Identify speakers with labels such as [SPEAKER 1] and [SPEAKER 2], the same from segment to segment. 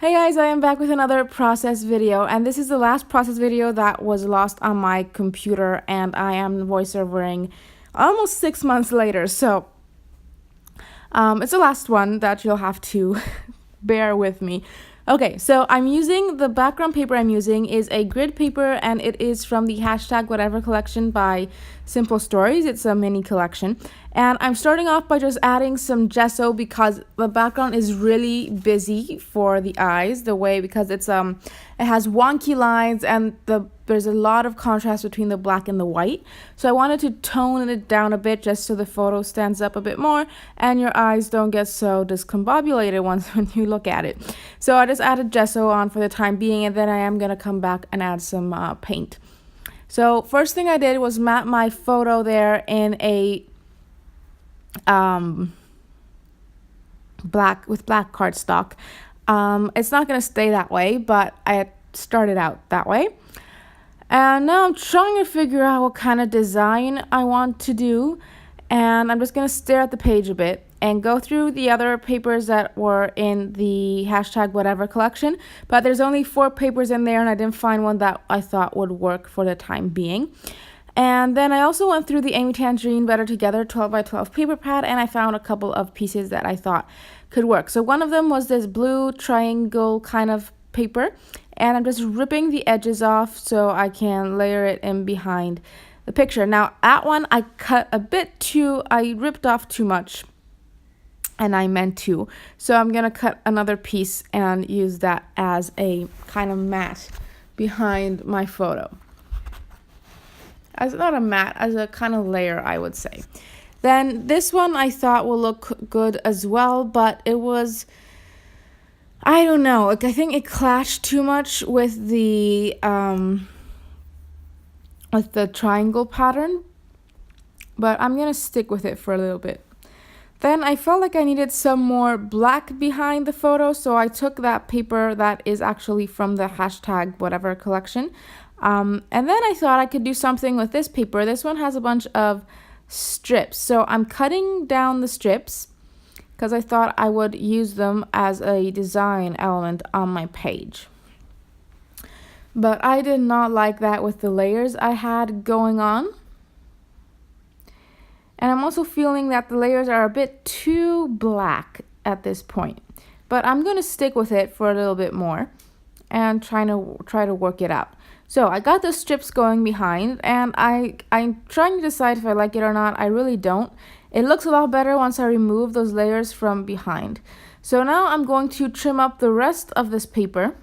[SPEAKER 1] Hey guys, I am back with another process video, and this is the last process video that was lost on my computer, and I am voiceovering almost 6 months later, so it's the last one that you'll have to bear with me. Okay, so the background paper I'm using is a grid paper, and it is from the #whatever collection by Simple Stories. It's a mini collection, and I'm starting off by just adding some gesso because the background is really busy for the eyes because it has wonky lines and there's a lot of contrast between the black and the white. So I wanted to tone it down a bit just so the photo stands up a bit more and your eyes don't get so discombobulated when you look at it. So I just added gesso on for the time being, and then I am going to come back and add some paint. So first thing I did was map my photo there in a black cardstock. It's not going to stay that way, but I started out that way. And now I'm trying to figure out what kind of design I want to do. And I'm just going to stare at the page a bit and go through the other papers that were in the #whatever collection. But there's only 4 papers in there, and I didn't find one that I thought would work for the time being. And then I also went through the Amy Tangerine Better Together 12x12 paper pad, and I found a couple of pieces that I thought could work. So one of them was this blue triangle kind of paper, and I'm just ripping the edges off so I can layer it in behind the picture. Now that one I ripped off too much, and I meant to. So I'm gonna cut another piece and use that as a kind of mat behind my photo. As not a mat, as a kind of layer, I would say. Then this one I thought will look good as well, but it was, I don't know, I think it clashed too much with the triangle pattern, but I'm gonna stick with it for a little bit. Then I felt like I needed some more black behind the photo, so I took that paper that is actually from the #whatever collection. And then I thought I could do something with this paper. This one has a bunch of strips, so I'm cutting down the strips because I thought I would use them as a design element on my page. But I did not like that with the layers I had going on. And I'm also feeling that the layers are a bit too black at this point. But I'm going to stick with it for a little bit more and try to work it out. So I got the strips going behind, and I'm trying to decide if I like it or not. I really don't. It looks a lot better once I remove those layers from behind. So now I'm going to trim up the rest of this paper.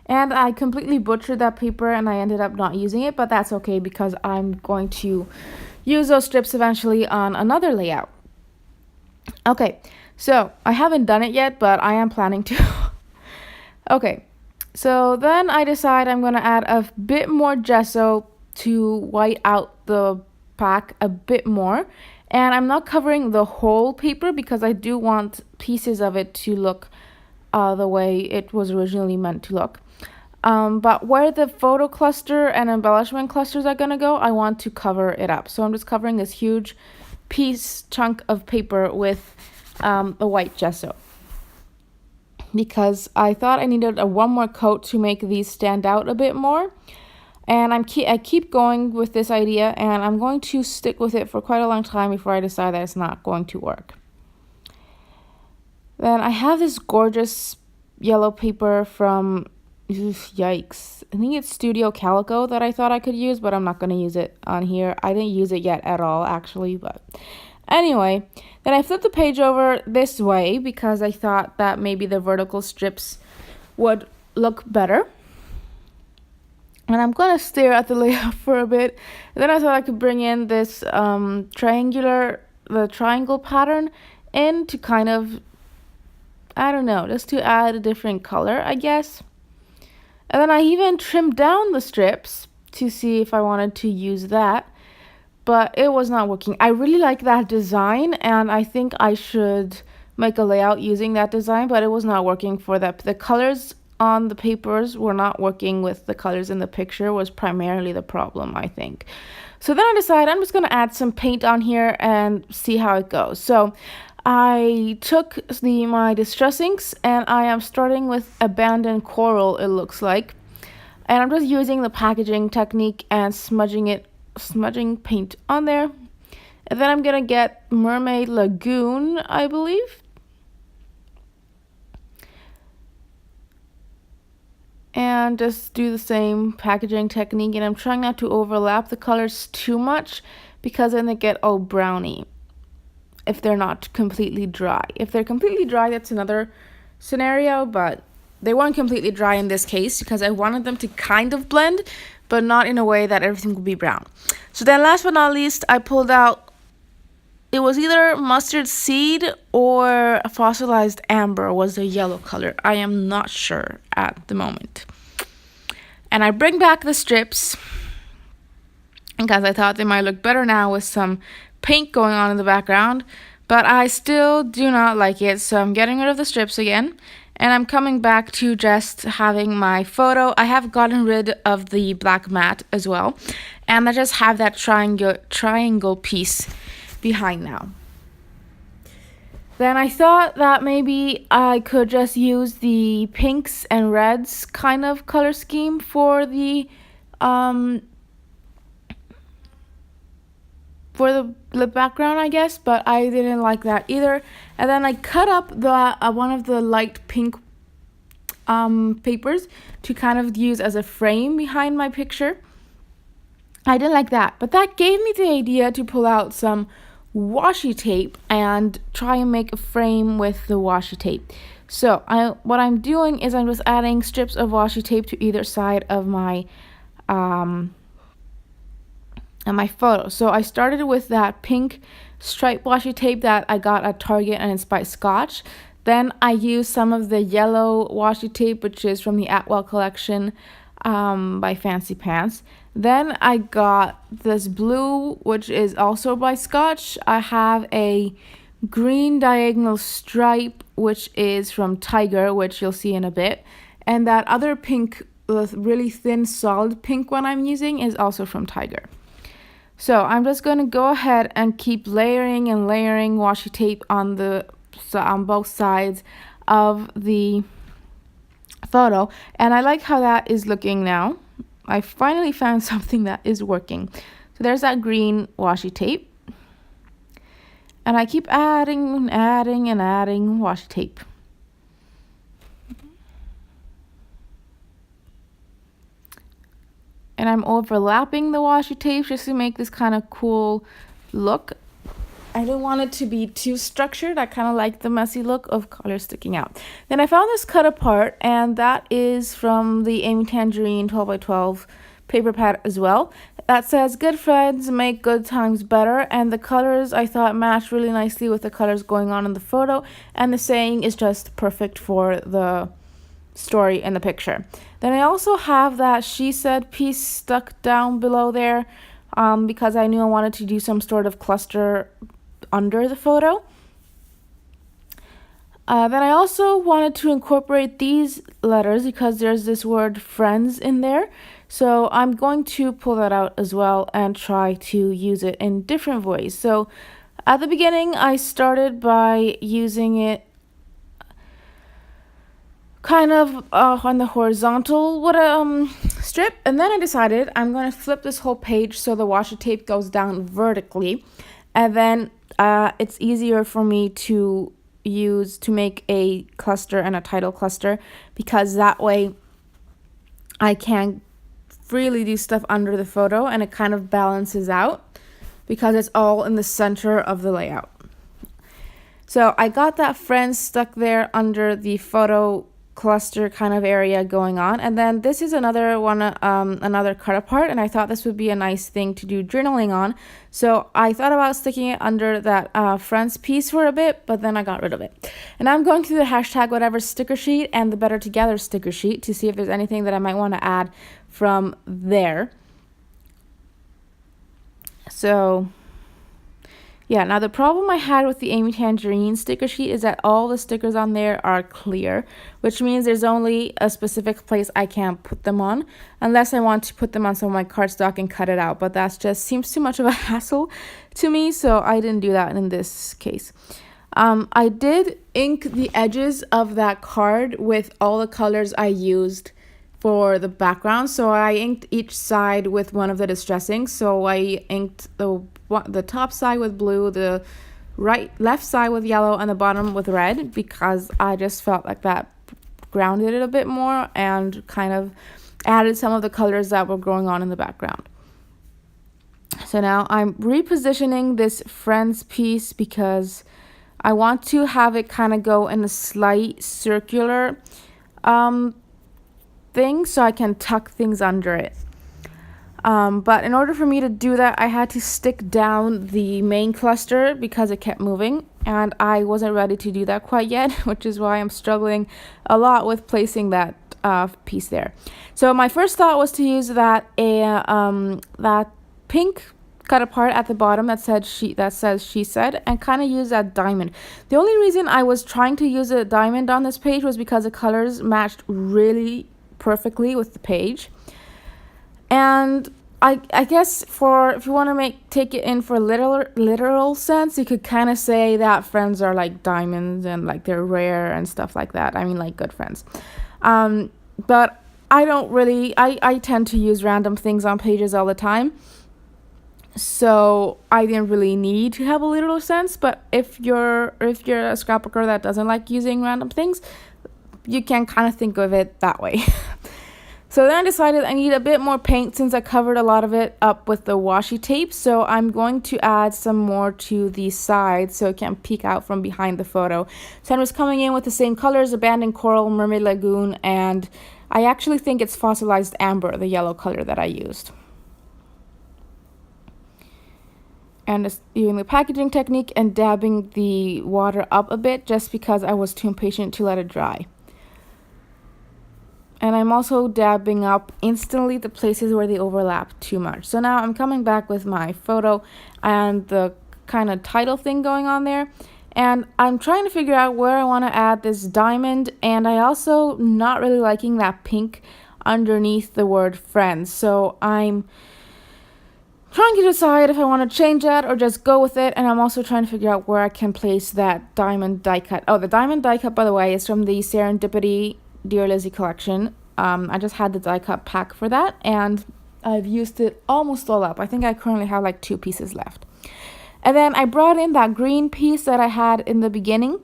[SPEAKER 1] And I completely butchered that paper, and I ended up not using it, but that's okay because I'm going to use those strips eventually on another layout. Okay, so I haven't done it yet, but I am planning to. Okay. So then I decide I'm going to add a bit more gesso to white out the pack a bit more. And I'm not covering the whole paper because I do want pieces of it to look the way it was originally meant to look. But where the photo cluster and embellishment clusters are going to go, I want to cover it up. So I'm just covering this huge chunk of paper with the white gesso, because I thought I needed one more coat to make these stand out a bit more. And I keep going with this idea, and I'm going to stick with it for quite a long time before I decide that it's not going to work. Then I have this gorgeous yellow paper from, yikes, I think it's Studio Calico that I thought I could use, but I'm not going to use it on here. I didn't use it yet at all, actually, but anyway, then I flipped the page over this way because I thought that maybe the vertical strips would look better. And I'm going to stare at the layout for a bit. And then I thought I could bring in this triangle pattern in to kind of, I don't know, just to add a different color, I guess. And then I even trimmed down the strips to see if I wanted to use that. But it was not working. I really like that design, and I think I should make a layout using that design, but it was not working for that. The colors on the papers were not working with the colors in the picture was primarily the problem, I think. So then I decided I'm just going to add some paint on here and see how it goes. So I took my distress inks and I am starting with Abandoned Coral, it looks like. And I'm just using the packaging technique and smudging paint on there. And then I'm gonna get Mermaid Lagoon, I believe. And just do the same packaging technique. And I'm trying not to overlap the colors too much because then they get all browny if they're not completely dry. If they're completely dry, that's another scenario, but they weren't completely dry in this case because I wanted them to kind of blend, but not in a way that everything would be brown. So then last but not least, I pulled out, it was either mustard seed or fossilized amber was the yellow color. I am not sure at the moment. And I bring back the strips because I thought they might look better now with some paint going on in the background, but I still do not like it, so I'm getting rid of the strips again, and I'm coming back to just having my photo. I have gotten rid of the black mat as well, and I just have that triangle piece behind now. Then I thought that maybe I could just use the pinks and reds kind of color scheme for the background, I guess, but I didn't like that either. And then I cut up the one of the light pink papers to kind of use as a frame behind my picture. I didn't like that, but that gave me the idea to pull out some washi tape and try and make a frame with the washi tape. So what I'm doing is I'm just adding strips of washi tape to either side of my and my photo. So I started with that pink stripe washi tape that I got at Target and it's by Scotch. Then I used some of the yellow washi tape, which is from the Atwell collection by Fancy Pants. Then I got this blue, which is also by Scotch. I have a green diagonal stripe, which is from Tiger, which you'll see in a bit. And that other pink, really thin, solid pink one I'm using is also from Tiger. So I'm just going to go ahead and keep layering and layering washi tape on both sides of the photo. And I like how that is looking now. I finally found something that is working. So there's that green washi tape. And I keep adding and adding and adding washi tape. And I'm overlapping the washi tape just to make this kind of cool look. I don't want it to be too structured. I kind of like the messy look of colors sticking out. Then I found this cut apart, and that is from the Amy Tangerine 12x12 paper pad as well. That says, "Good friends make good times better," and the colors I thought matched really nicely with the colors going on in the photo, and the saying is just perfect for the story in the picture. Then I also have that She Said piece stuck down below there because I knew I wanted to do some sort of cluster under the photo. Then I also wanted to incorporate these letters because there's this word friends in there. So I'm going to pull that out as well and try to use it in different ways. So at the beginning, I started by using it kind of on the horizontal strip, and then I decided I'm going to flip this whole page so the washi tape goes down vertically, and then it's easier for me to use to make a cluster and a title cluster, because that way I can freely do stuff under the photo and it kind of balances out because it's all in the center of the layout. So I got that friends stuck there under the photo cluster kind of area going on, and then this is another one, another cut apart, and I thought this would be a nice thing to do journaling on, so I thought about sticking it under that friends piece for a bit, but then I got rid of it. And I'm going through the hashtag whatever sticker sheet and the Better Together sticker sheet to see if there's anything that I might want to add from there. So yeah, now the problem I had with the Amy Tangerine sticker sheet is that all the stickers on there are clear, which means there's only a specific place I can put them on, unless I want to put them on some of my cardstock and cut it out, but that just seems too much of a hassle to me, so I didn't do that in this case. I did ink the edges of that card with all the colors I used for the background. So I inked each side with one of the distressing. So I inked the top side with blue, the left side with yellow, and the bottom with red, because I just felt like that grounded it a bit more and kind of added some of the colors that were going on in the background. So now I'm repositioning this Friends piece because I want to have it kind of go in a slight circular thing so I can tuck things under it. But in order for me to do that, I had to stick down the main cluster because it kept moving, and I wasn't ready to do that quite yet, which is why I'm struggling a lot with placing that piece there. So my first thought was to use that pink cut apart at the bottom that says she said, and kind of use that diamond. The only reason I was trying to use a diamond on this page was because the colors matched really perfectly with the page. And I guess if you want to take it in for literal sense, you could kind of say that friends are like diamonds and like they're rare and stuff like that. I mean, like good friends. But I don't really, I tend to use random things on pages all the time. So I didn't really need to have a literal sense. But if you're a scrapbooker that doesn't like using random things, you can kind of think of it that way. So then I decided I need a bit more paint since I covered a lot of it up with the washi tape. So I'm going to add some more to the sides so it can peek out from behind the photo. So I'm just coming in with the same colors, Abandoned Coral, Mermaid Lagoon, and I actually think it's Fossilized Amber, the yellow color that I used. And just using the packaging technique and dabbing the water up a bit just because I was too impatient to let it dry. And I'm also dabbing up instantly the places where they overlap too much. So now I'm coming back with my photo and the kind of title thing going on there. And I'm trying to figure out where I want to add this diamond. And I also not really liking that pink underneath the word friends. So I'm trying to decide if I want to change that or just go with it. And I'm also trying to figure out where I can place that diamond die cut. Oh, the diamond die cut, by the way, is from the Serendipity Dear Lizzie collection. I just had the die cut pack for that, and I've used it almost all up. I think I currently have like 2 pieces left. And then I brought in that green piece that I had in the beginning,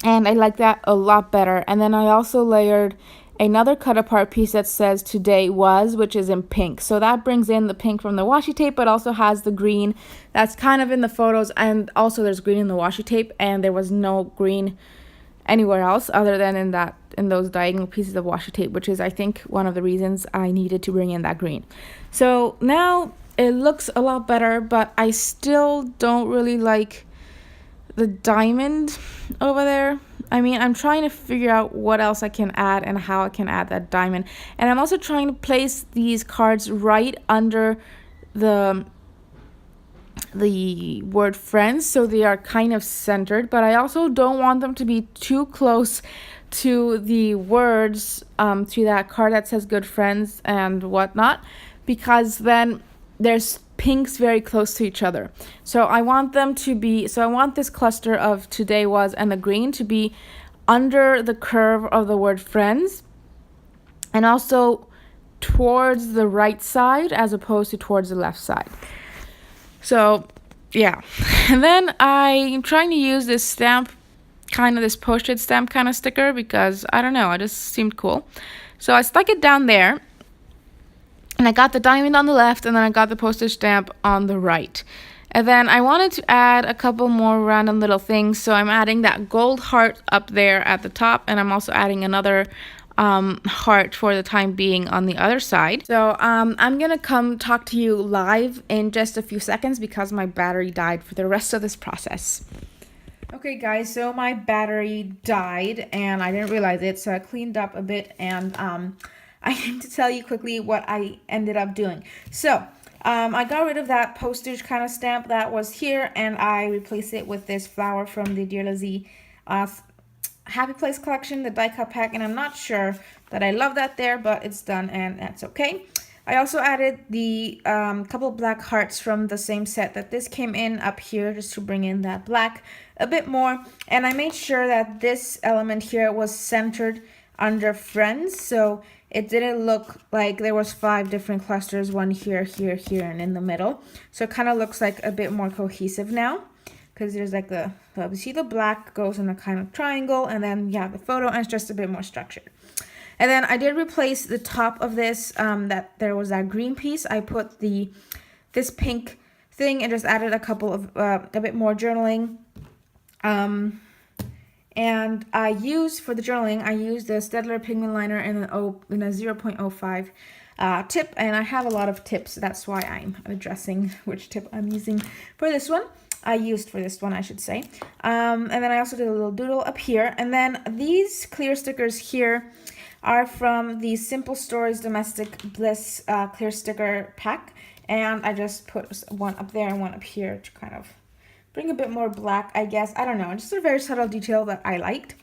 [SPEAKER 1] and I like that a lot better. And then I also layered another cut apart piece that says Today Was, which is in pink. So that brings in the pink from the washi tape, but also has the green that's kind of in the photos, and also there's green in the washi tape, and there was no green anywhere else other than in those diagonal pieces of washi tape, which is I think one of the reasons I needed to bring in that green. So now it looks a lot better, but I still don't really like the diamond over there. I mean, I'm trying to figure out what else I can add and how I can add that diamond. And I'm also trying to place these cards right under the word friends, so they are kind of centered, but I also don't want them to be too close to the words to that card that says good friends and whatnot, because then there's pinks very close to each other. So I want this cluster of Today Was and the green to be under the curve of the word friends, and also towards the right side as opposed to towards the left side. So yeah, and then I'm trying to use this stamp, kind of this post-it stamp kind of sticker, because I don't know, it just seemed cool. So I stuck it down there, and I got the diamond on the left, and then I got the postage stamp on the right. And then I wanted to add a couple more random little things, so I'm adding that gold heart up there at the top, and I'm also adding another heart for the time being on the other side. So I'm gonna come talk to you live in just a few seconds because my battery died for the rest of this process. Okay guys, so my battery died and I didn't realize it, so I cleaned up a bit, and I need to tell you quickly what I ended up doing. So I got rid of that postage kind of stamp that was here, and I replaced it with this flower from the Dear Lizzie Happy Place collection, the die cut pack, and I'm not sure that I love that there, but it's done and that's okay. I also added the couple black hearts from the same set that this came in up here, just to bring in that black a bit more. And I made sure that this element here was centered under friends, so it didn't look like there was 5 different clusters, one here, here, here, and in the middle. So it kind of looks like a bit more cohesive now, because there's like you see the black goes in a kind of triangle, and then yeah, the photo, and it's just a bit more structured. And then I did replace the top of this, that there was that green piece. I put this pink thing and just added a couple of, a bit more journaling. And I used, for the journaling, I used the Staedtler pigment liner in a 0.05 tip. And I have a lot of tips. That's why I'm addressing which tip I'm using for this one. I used for this one, I should say. And then I also did a little doodle up here. And then these clear stickers here are from the Simple Stories Domestic Bliss clear sticker pack, and I just put one up there and one up here to kind of bring a bit more black, I guess. I don't know, just a very subtle detail that I liked.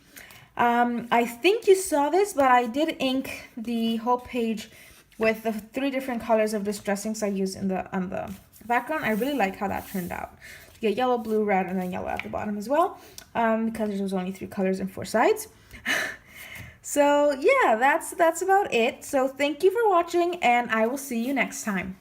[SPEAKER 1] I think you saw this, but I did ink the whole page with the 3 different colors of distressings I used on the background. I really like how that turned out. You get yellow, blue, red, and then yellow at the bottom as well, because there was only 3 colors and 4 sides. So yeah, that's about it. So thank you for watching, and I will see you next time.